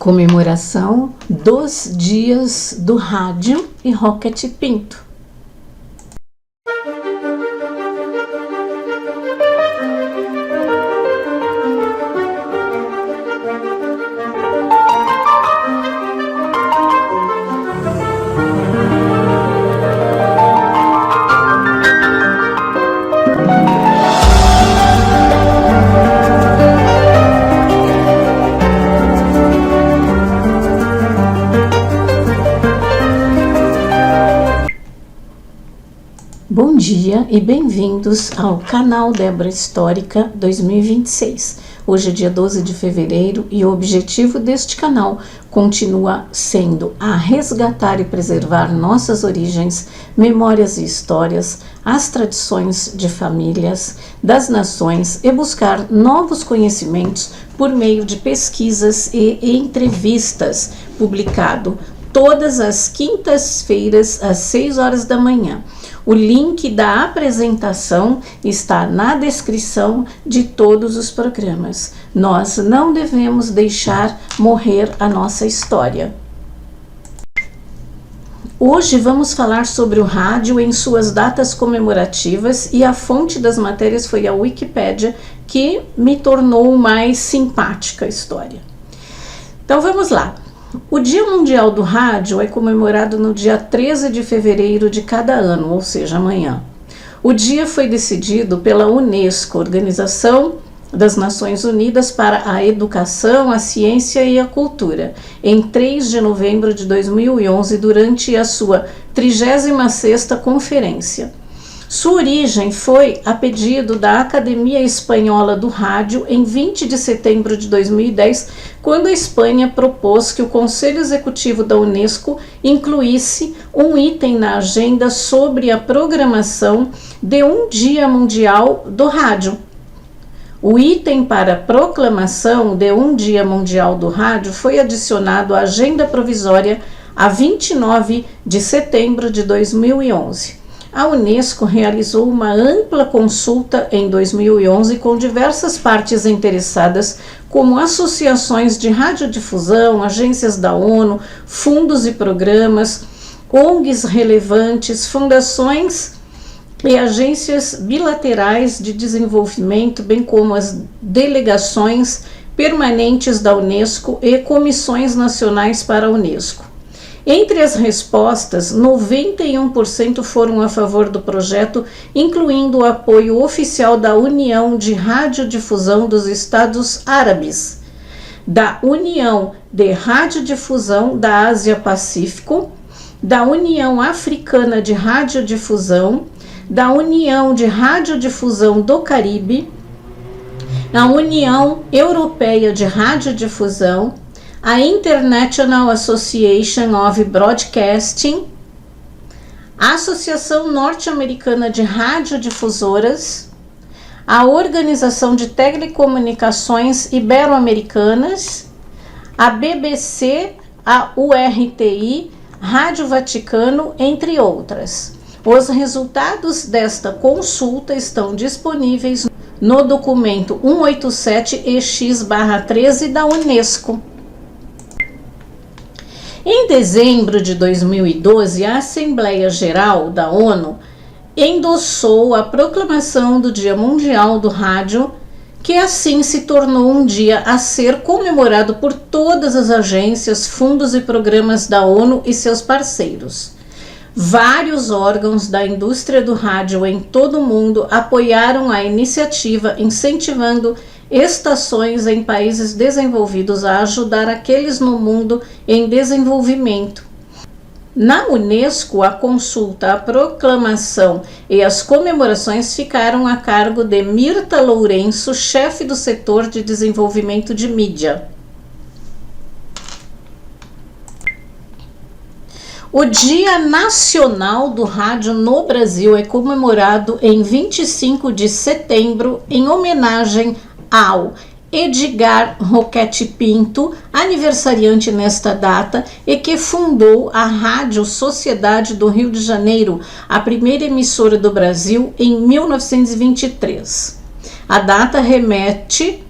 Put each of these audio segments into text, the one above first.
Comemoração dos Dias do Rádio e Roquete Pinto. Bom dia e bem-vindos ao canal Débora Histórica 2026. Hoje é dia 12 de fevereiro e o objetivo deste canal continua sendo a resgatar e preservar nossas origens, memórias e histórias, as tradições de famílias, das nações e buscar novos conhecimentos por meio de pesquisas e entrevistas, publicado todas as quintas-feiras às 6 horas da manhã. O link da apresentação está na descrição de todos os programas. Nós não devemos deixar morrer a nossa história. Hoje vamos falar sobre o rádio em suas datas comemorativas e a fonte das matérias foi a Wikipédia, que me tornou mais simpática a história. Então vamos lá. O Dia Mundial do Rádio é comemorado no dia 13 de fevereiro de cada ano, ou seja, amanhã. O dia foi decidido pela Unesco, Organização das Nações Unidas para a Educação, a Ciência e a Cultura, em 3 de novembro de 2011, durante a sua 36ª conferência. Sua origem foi a pedido da Academia Espanhola do Rádio em 20 de setembro de 2010, quando a Espanha propôs que o Conselho Executivo da Unesco incluísse um item na agenda sobre a programação de um Dia Mundial do Rádio. O item para a proclamação de um Dia Mundial do Rádio foi adicionado à agenda provisória a 29 de setembro de 2011. A Unesco realizou uma ampla consulta em 2011 com diversas partes interessadas, como associações de radiodifusão, agências da ONU, fundos e programas, ONGs relevantes, fundações e agências bilaterais de desenvolvimento, bem como as delegações permanentes da Unesco e comissões nacionais para a Unesco. Entre as respostas, 91% foram a favor do projeto, incluindo o apoio oficial da União de Radiodifusão dos Estados Árabes, da União de Radiodifusão da Ásia-Pacífico, da União Africana de Radiodifusão, da União de Radiodifusão do Caribe, a União Europeia de Radiodifusão, a International Association of Broadcasting, a Associação Norte-Americana de Radiodifusoras, a Organização de Telecomunicações Ibero-Americanas, a BBC, a URTI, Rádio Vaticano, entre outras. Os resultados desta consulta estão disponíveis no documento 187-EX/13 da Unesco. Em dezembro de 2012, a Assembleia Geral da ONU endossou a proclamação do Dia Mundial do Rádio, que assim se tornou um dia a ser comemorado por todas as agências, fundos e programas da ONU e seus parceiros. Vários órgãos da indústria do rádio em todo o mundo apoiaram a iniciativa, incentivando estações em países desenvolvidos a ajudar aqueles no mundo em desenvolvimento. Na Unesco, a consulta, a proclamação e as comemorações ficaram a cargo de Mirta Lourenço, chefe do setor de desenvolvimento de mídia. O Dia Nacional do Rádio no Brasil é comemorado em 25 de setembro em homenagem ao Edgar Roquete Pinto, aniversariante nesta data, e que fundou a Rádio Sociedade do Rio de Janeiro, a primeira emissora do Brasil, em 1923. A data remete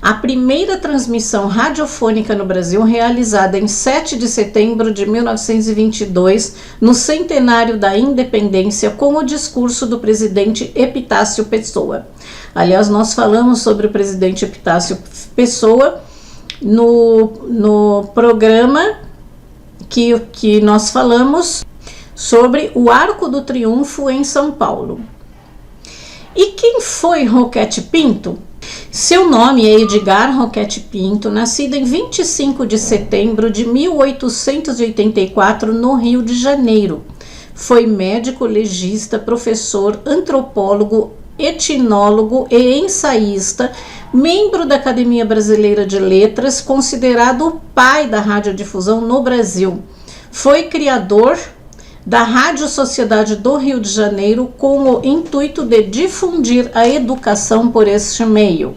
A primeira transmissão radiofônica no Brasil, realizada em 7 de setembro de 1922, no centenário da independência, com o discurso do presidente Epitácio Pessoa. Aliás, nós falamos sobre o presidente Epitácio Pessoa no programa que nós falamos sobre o Arco do Triunfo em São Paulo. E quem foi Roquete Pinto? Seu nome é Edgar Roquete Pinto, nascido em 25 de setembro de 1884 no Rio de Janeiro. Foi médico legista, professor, antropólogo, etnólogo e ensaísta, membro da Academia Brasileira de Letras, considerado o pai da radiodifusão no Brasil. Foi criador da Rádio Sociedade do Rio de Janeiro com o intuito de difundir a educação por este meio.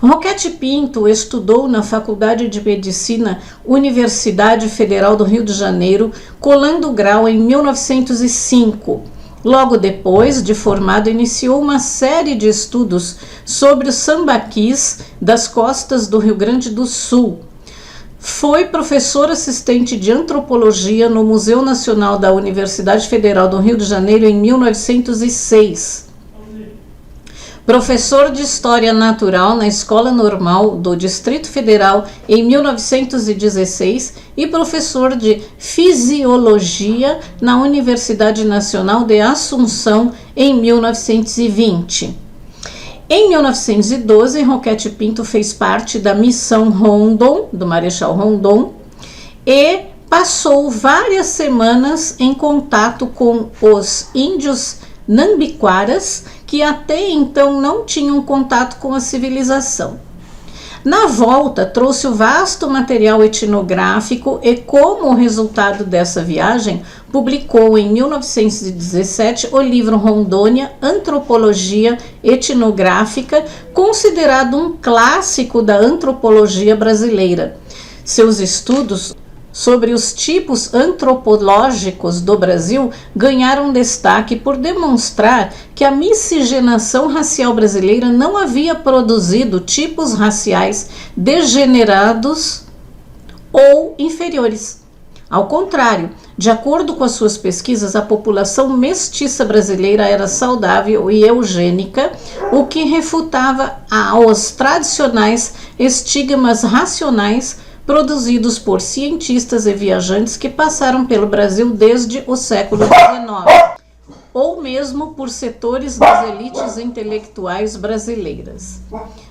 Roquete Pinto estudou na Faculdade de Medicina, Universidade Federal do Rio de Janeiro, colando grau em 1905. Logo depois de formado, iniciou uma série de estudos sobre os sambaquis das costas do Rio Grande do Sul. Foi professor assistente de antropologia no Museu Nacional da Universidade Federal do Rio de Janeiro em 1906. Professor de História Natural na Escola Normal do Distrito Federal em 1916 e professor de Fisiologia na Universidade Nacional de Assunção em 1920. Em 1912, Roquete Pinto fez parte da Missão Rondon, do Marechal Rondon, e passou várias semanas em contato com os índios nambiquaras, que até então não tinham contato com a civilização. Na volta, trouxe o vasto material etnográfico e, como resultado dessa viagem, publicou em 1917 o livro Rondônia, Antropologia Etnográfica, considerado um clássico da antropologia brasileira. Seus estudos sobre os tipos antropológicos do Brasil ganharam destaque por demonstrar que a miscigenação racial brasileira não havia produzido tipos raciais degenerados ou inferiores. Ao contrário, de acordo com as suas pesquisas, a população mestiça brasileira era saudável e eugênica, o que refutava os tradicionais estigmas racionais produzidos por cientistas e viajantes que passaram pelo Brasil desde o século XIX, ou mesmo por setores das elites intelectuais brasileiras.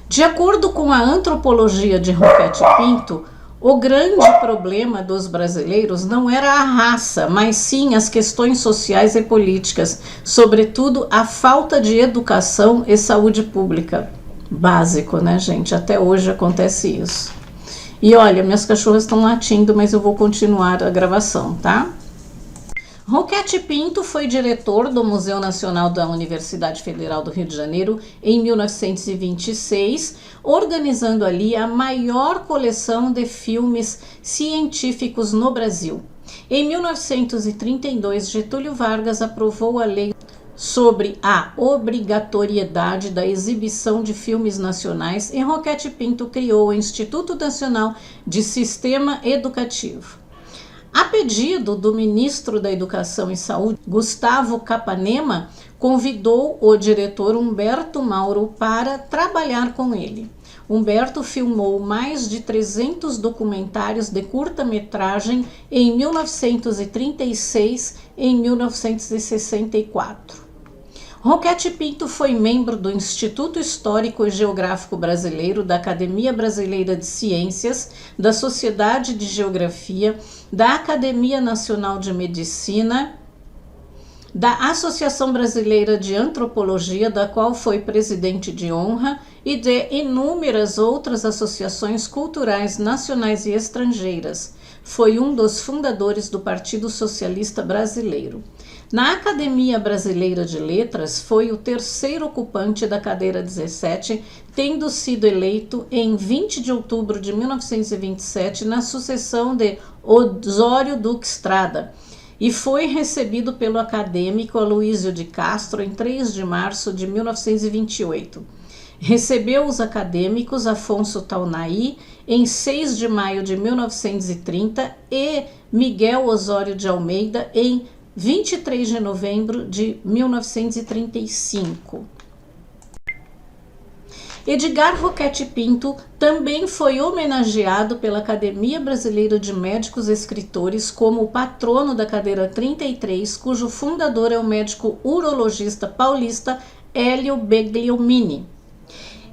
De acordo com a antropologia de Roquete Pinto, o grande problema dos brasileiros não era a raça, mas sim as questões sociais e políticas, sobretudo a falta de educação e saúde pública. Básico, né, gente? Até hoje acontece isso. E olha, minhas cachorras estão latindo, mas eu vou continuar a gravação, tá? Roquete Pinto foi diretor do Museu Nacional da Universidade Federal do Rio de Janeiro em 1926, organizando ali a maior coleção de filmes científicos no Brasil. Em 1932, Getúlio Vargas aprovou a lei sobre a obrigatoriedade da exibição de filmes nacionais e Roquete Pinto criou o Instituto Nacional de Sistema Educativo. A pedido do ministro da Educação e Saúde, Gustavo Capanema, convidou o diretor Humberto Mauro para trabalhar com ele. Humberto filmou mais de 300 documentários de curta-metragem em 1936 e em 1964. Roquete Pinto foi membro do Instituto Histórico e Geográfico Brasileiro, da Academia Brasileira de Ciências, da Sociedade de Geografia, da Academia Nacional de Medicina, da Associação Brasileira de Antropologia, da qual foi presidente de honra, e de inúmeras outras associações culturais nacionais e estrangeiras. Foi um dos fundadores do Partido Socialista Brasileiro. Na Academia Brasileira de Letras, foi o terceiro ocupante da cadeira 17, tendo sido eleito em 20 de outubro de 1927 na sucessão de Osório Duque Estrada, e foi recebido pelo acadêmico Aloísio de Castro em 3 de março de 1928. Recebeu os acadêmicos Afonso Taunaí em 6 de maio de 1930 e Miguel Osório de Almeida em 23 de novembro de 1935. Edgar Roquette Pinto também foi homenageado pela Academia Brasileira de Médicos Escritores como o patrono da cadeira 33, cujo fundador é o médico urologista paulista Hélio Begliomini.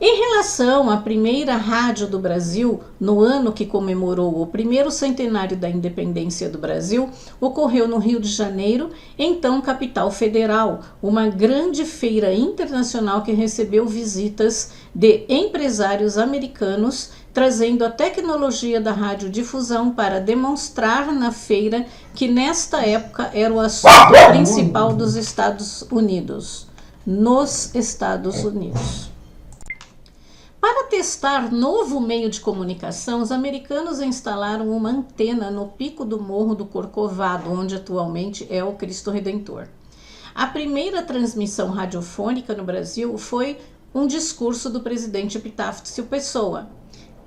Em relação à primeira rádio do Brasil, no ano que comemorou o primeiro centenário da independência do Brasil, ocorreu no Rio de Janeiro, então capital federal, uma grande feira internacional que recebeu visitas de empresários americanos, trazendo a tecnologia da radiodifusão para demonstrar na feira que nesta época era o assunto principal dos Estados Unidos, nos Estados Unidos. Para testar novo meio de comunicação, os americanos instalaram uma antena no pico do Morro do Corcovado, onde atualmente é o Cristo Redentor. A primeira transmissão radiofônica no Brasil foi um discurso do presidente Epitácio Pessoa,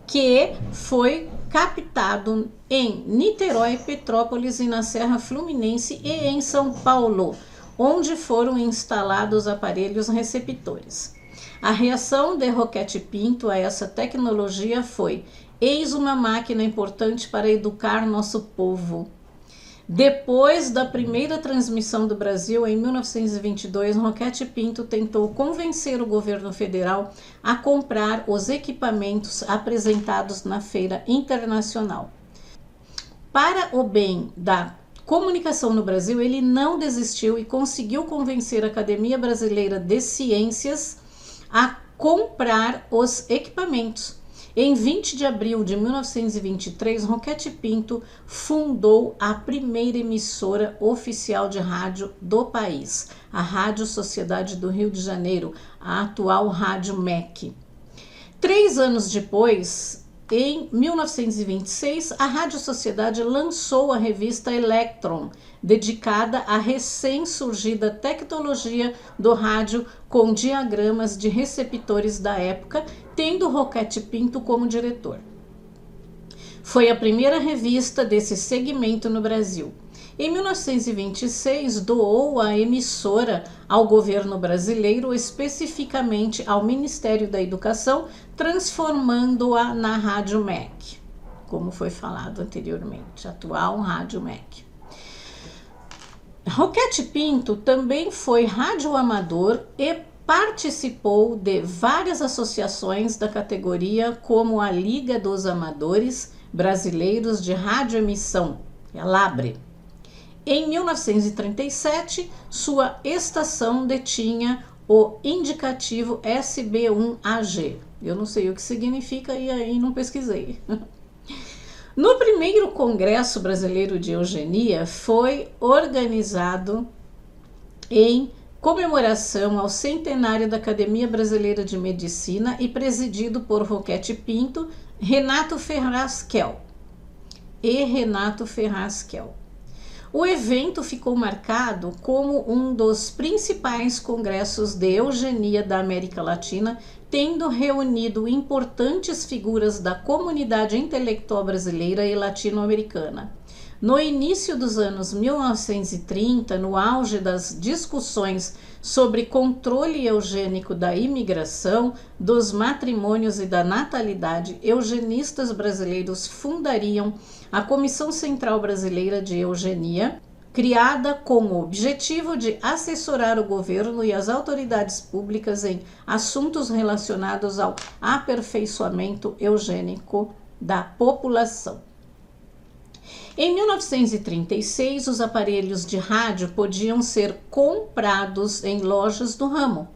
que foi captado em Niterói, Petrópolis e na Serra Fluminense e em São Paulo, onde foram instalados aparelhos receptores. A reação de Roquette Pinto a essa tecnologia foi: eis uma máquina importante para educar nosso povo. Depois da primeira transmissão do Brasil, em 1922, Roquette Pinto tentou convencer o governo federal a comprar os equipamentos apresentados na Feira Internacional. Para o bem da comunicação no Brasil, ele não desistiu e conseguiu convencer a Academia Brasileira de Ciências a comprar os equipamentos. Em 20 de abril de 1923, Roquette Pinto fundou a primeira emissora oficial de rádio do país, a Rádio Sociedade do Rio de Janeiro, a atual Rádio MEC. 3 anos depois, em 1926, a Rádio Sociedade lançou a revista Electron, dedicada à recém-surgida tecnologia do rádio com diagramas de receptores da época, tendo Roquette Pinto como diretor. Foi a primeira revista desse segmento no Brasil. Em 1926, doou a emissora ao governo brasileiro, especificamente ao Ministério da Educação, transformando-a na Rádio MEC, como foi falado anteriormente, atual Rádio MEC. Roquette Pinto também foi radioamador e participou de várias associações da categoria, como a Liga dos Amadores Brasileiros de Radioemissão, a LABRE. Em 1937, sua estação detinha o indicativo SB1AG. Eu não sei o que significa e aí não pesquisei. No primeiro Congresso Brasileiro de Eugenia, foi organizado em comemoração ao centenário da Academia Brasileira de Medicina e presidido por Roquette Pinto, Renato Ferraz Kell. O evento ficou marcado como um dos principais congressos de eugenia da América Latina, tendo reunido importantes figuras da comunidade intelectual brasileira e latino-americana. No início dos anos 1930, no auge das discussões sobre controle eugênico da imigração, dos matrimônios e da natalidade, eugenistas brasileiros fundariam a Comissão Central Brasileira de Eugenia, criada com o objetivo de assessorar o governo e as autoridades públicas em assuntos relacionados ao aperfeiçoamento eugênico da população. Em 1936, os aparelhos de rádio podiam ser comprados em lojas do ramo.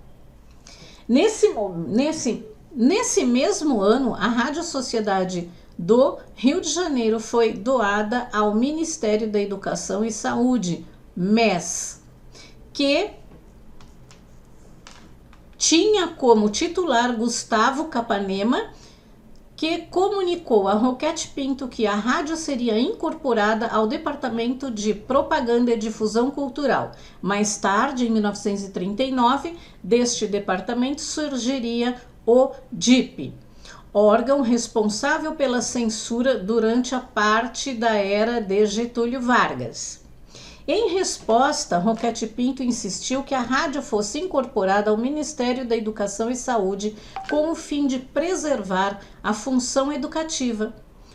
Nesse mesmo ano, a Rádio Sociedade do Rio de Janeiro foi doada ao Ministério da Educação e Saúde, MES, que tinha como titular Gustavo Capanema, que comunicou a Roquette Pinto que a rádio seria incorporada ao Departamento de Propaganda e Difusão Cultural. Mais tarde, em 1939, deste departamento surgiria o DIP, órgão responsável pela censura durante a parte da era de Getúlio Vargas. Em resposta, Roquete Pinto insistiu que a rádio fosse incorporada ao Ministério da Educação e Saúde com o fim de preservar a função educativa.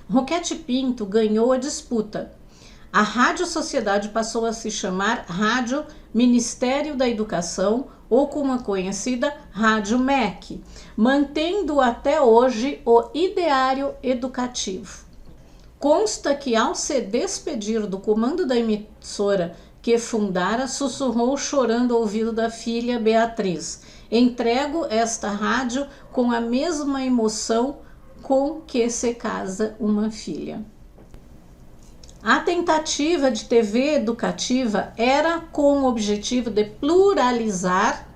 Roquete Pinto ganhou a disputa. A Rádio Sociedade passou a se chamar Rádio Ministério da Educação, ou como é conhecida, Rádio MEC, mantendo até hoje o ideário educativo. Consta que, ao se despedir do comando da emissora que fundara, sussurrou chorando ao ouvido da filha Beatriz: entrego esta rádio com a mesma emoção com que se casa uma filha. A tentativa de TV educativa era com o objetivo de pluralizar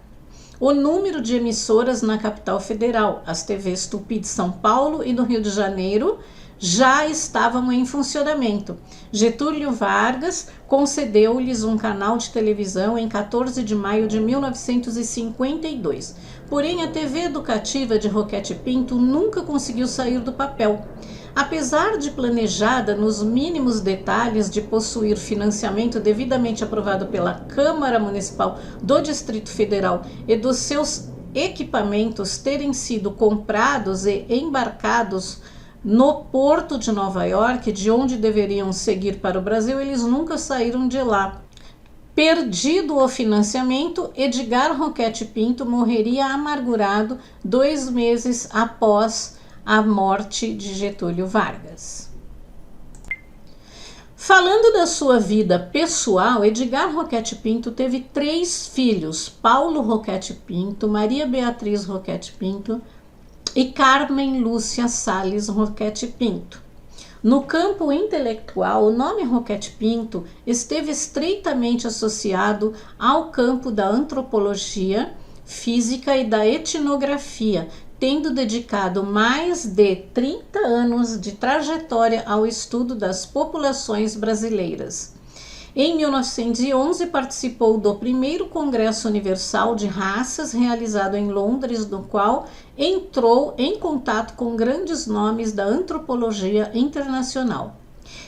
o número de emissoras na capital federal. As TVs Tupi de São Paulo e do Rio de Janeiro já estavam em funcionamento. Getúlio Vargas concedeu-lhes um canal de televisão em 14 de maio de 1952. Porém, a TV educativa de Roquete Pinto nunca conseguiu sair do papel. Apesar de planejada nos mínimos detalhes de possuir financiamento devidamente aprovado pela Câmara Municipal do Distrito Federal e dos seus equipamentos terem sido comprados e embarcados no porto de Nova York, de onde deveriam seguir para o Brasil, eles nunca saíram de lá. Perdido o financiamento, Edgar Roquete Pinto morreria amargurado 2 meses após a morte de Getúlio Vargas. Falando da sua vida pessoal, Edgar Roquete Pinto teve 3 filhos: Paulo Roquete Pinto, Maria Beatriz Roquete Pinto e Carmen Lúcia Salles Roquete Pinto. No campo intelectual, o nome Roquete Pinto esteve estreitamente associado ao campo da antropologia, física e da etnografia, tendo dedicado mais de 30 anos de trajetória ao estudo das populações brasileiras. Em 1911, participou do primeiro Congresso Universal de Raças, realizado em Londres, no qual entrou em contato com grandes nomes da antropologia internacional.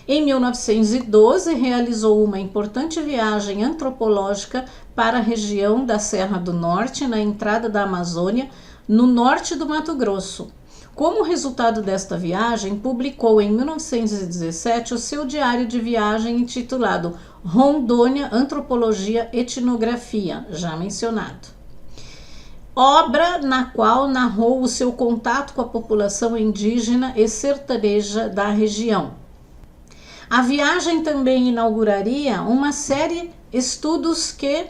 Em 1912, realizou uma importante viagem antropológica para a região da Serra do Norte, na entrada da Amazônia, no norte do Mato Grosso. Como resultado desta viagem, publicou em 1917 o seu diário de viagem intitulado Rondônia, Antropologia, Etnografia, já mencionado. Obra na qual narrou o seu contato com a população indígena e sertaneja da região. A viagem também inauguraria uma série de estudos que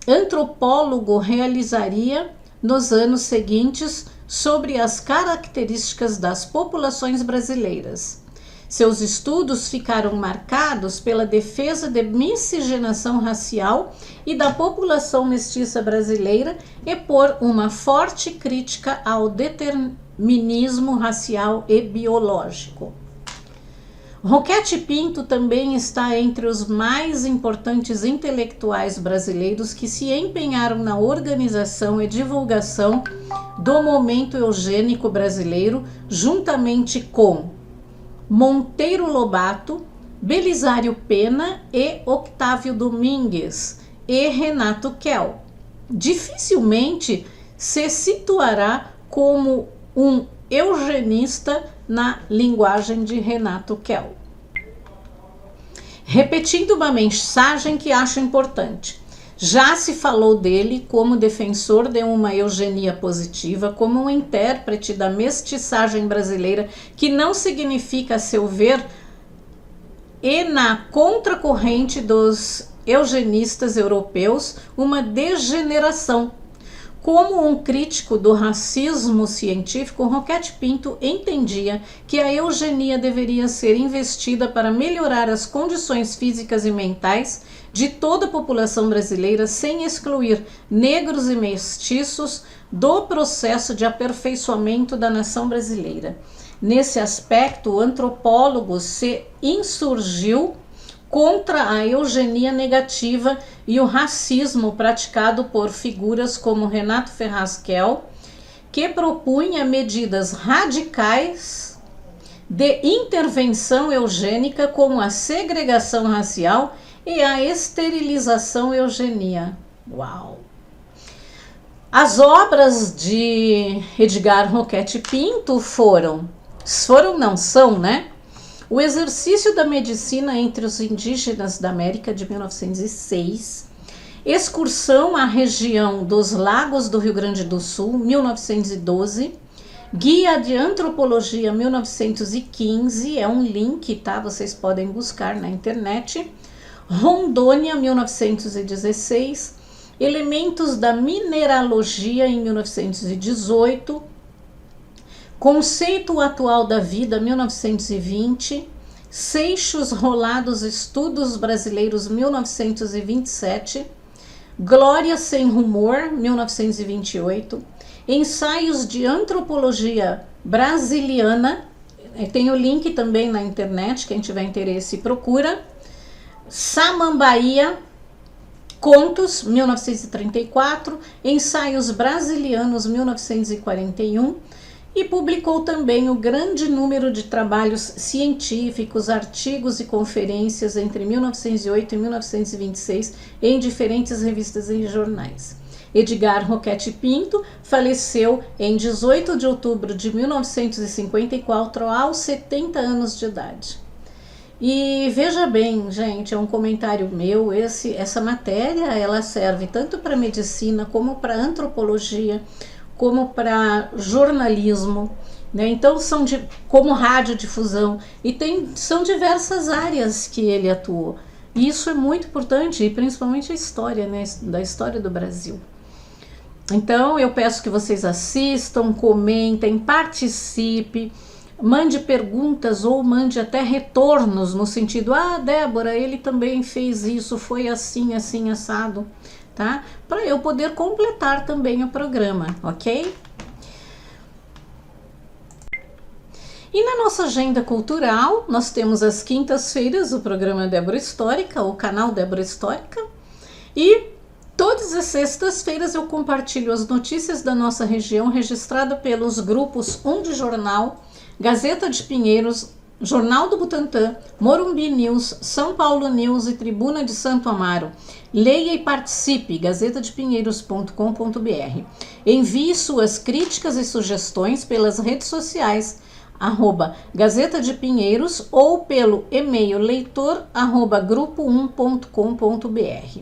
antropólogo realizaria nos anos seguintes sobre as características das populações brasileiras. Seus estudos ficaram marcados pela defesa da miscigenação racial e da população mestiça brasileira e por uma forte crítica ao determinismo racial e biológico. Roquete Pinto também está entre os mais importantes intelectuais brasileiros que se empenharam na organização e divulgação do movimento eugênico brasileiro, juntamente com Monteiro Lobato, Belisário Pena e Octávio Domingues e Renato Kell. Dificilmente se situará como um eugenista na linguagem de Renato Kell. Repetindo uma mensagem que acho importante. Já se falou dele como defensor de uma eugenia positiva, como um intérprete da mestiçagem brasileira, que não significa, a seu ver, e na contracorrente dos eugenistas europeus, uma degeneração. Como um crítico do racismo científico, Roquete Pinto entendia que a eugenia deveria ser investida para melhorar as condições físicas e mentais de toda a população brasileira, sem excluir negros e mestiços do processo de aperfeiçoamento da nação brasileira. Nesse aspecto, o antropólogo se insurgiu contra a eugenia negativa e o racismo praticado por figuras como Renato Ferraz Kell, que propunha medidas radicais de intervenção eugênica, como a segregação racial e a esterilização eugenia. Uau! As obras de Edgar Roquette Pinto são, né? O Exercício da Medicina entre os Indígenas da América, de 1906, Excursão à Região dos Lagos do Rio Grande do Sul, 1912, Guia de Antropologia, 1915, é um link, tá? Vocês podem buscar na internet. Rondônia, 1916, Elementos da Mineralogia, em 1918, Conceito Atual da Vida, 1920, Seixos Rolados Estudos Brasileiros, 1927, Glória Sem Rumor, 1928, Ensaios de Antropologia Brasiliana, tem o link também na internet, quem tiver interesse procura, Samambaia, Contos, 1934, Ensaios Brasilianos, 1941, e publicou também o grande número de trabalhos científicos, artigos e conferências entre 1908 e 1926 em diferentes revistas e jornais. Edgar Roquette Pinto faleceu em 18 de outubro de 1954 aos 70 anos de idade. E veja bem, gente, é um comentário meu, essa matéria ela serve tanto para medicina como para antropologia, como para jornalismo, né? Então como radiodifusão, e são diversas áreas que ele atuou. E isso é muito importante, e principalmente a história, né, da história do Brasil. Então eu peço que vocês assistam, comentem, participem, mande perguntas ou mande até retornos no sentido, Débora, ele também fez isso, foi assim, assim, assado, tá? Para eu poder completar também o programa, ok? E na nossa agenda cultural, nós temos às quintas-feiras o programa Débora Histórica, o canal Débora Histórica, e todas as sextas-feiras eu compartilho as notícias da nossa região registrada pelos grupos de Jornal, Gazeta de Pinheiros, Jornal do Butantã, Morumbi News, São Paulo News e Tribuna de Santo Amaro. Leia e participe, gazetadepinheiros.com.br. Envie suas críticas e sugestões pelas redes sociais, @Gazeta de Pinheiros, ou pelo e-mail leitor@grupo1.com.br.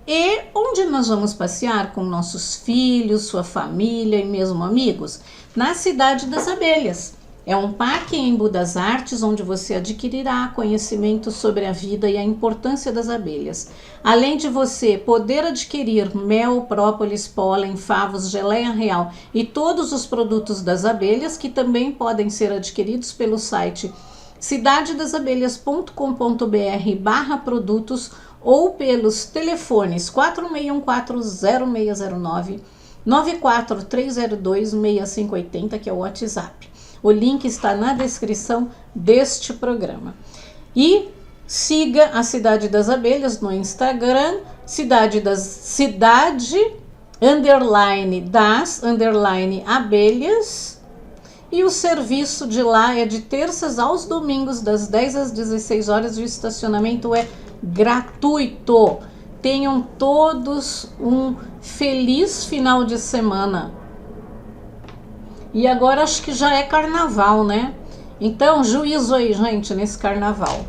E onde nós vamos passear com nossos filhos, sua família e mesmo amigos? Na Cidade das Abelhas. É um parque em Embu das Artes, onde você adquirirá conhecimento sobre a vida e a importância das abelhas. Além de você poder adquirir mel, própolis, pólen, favos, geleia real e todos os produtos das abelhas, que também podem ser adquiridos pelo site cidadedasabelhas.com.br/produtos ou pelos telefones 46140609, 943026580, que é o WhatsApp. O link está na descrição deste programa. E siga a Cidade das Abelhas no Instagram, cidade_das_abelhas. E o serviço de lá é de terças aos domingos, das 10 às 16 horas. O estacionamento é gratuito. Tenham todos um feliz final de semana. E agora acho que já é carnaval, né? Então, juízo aí, gente, nesse carnaval.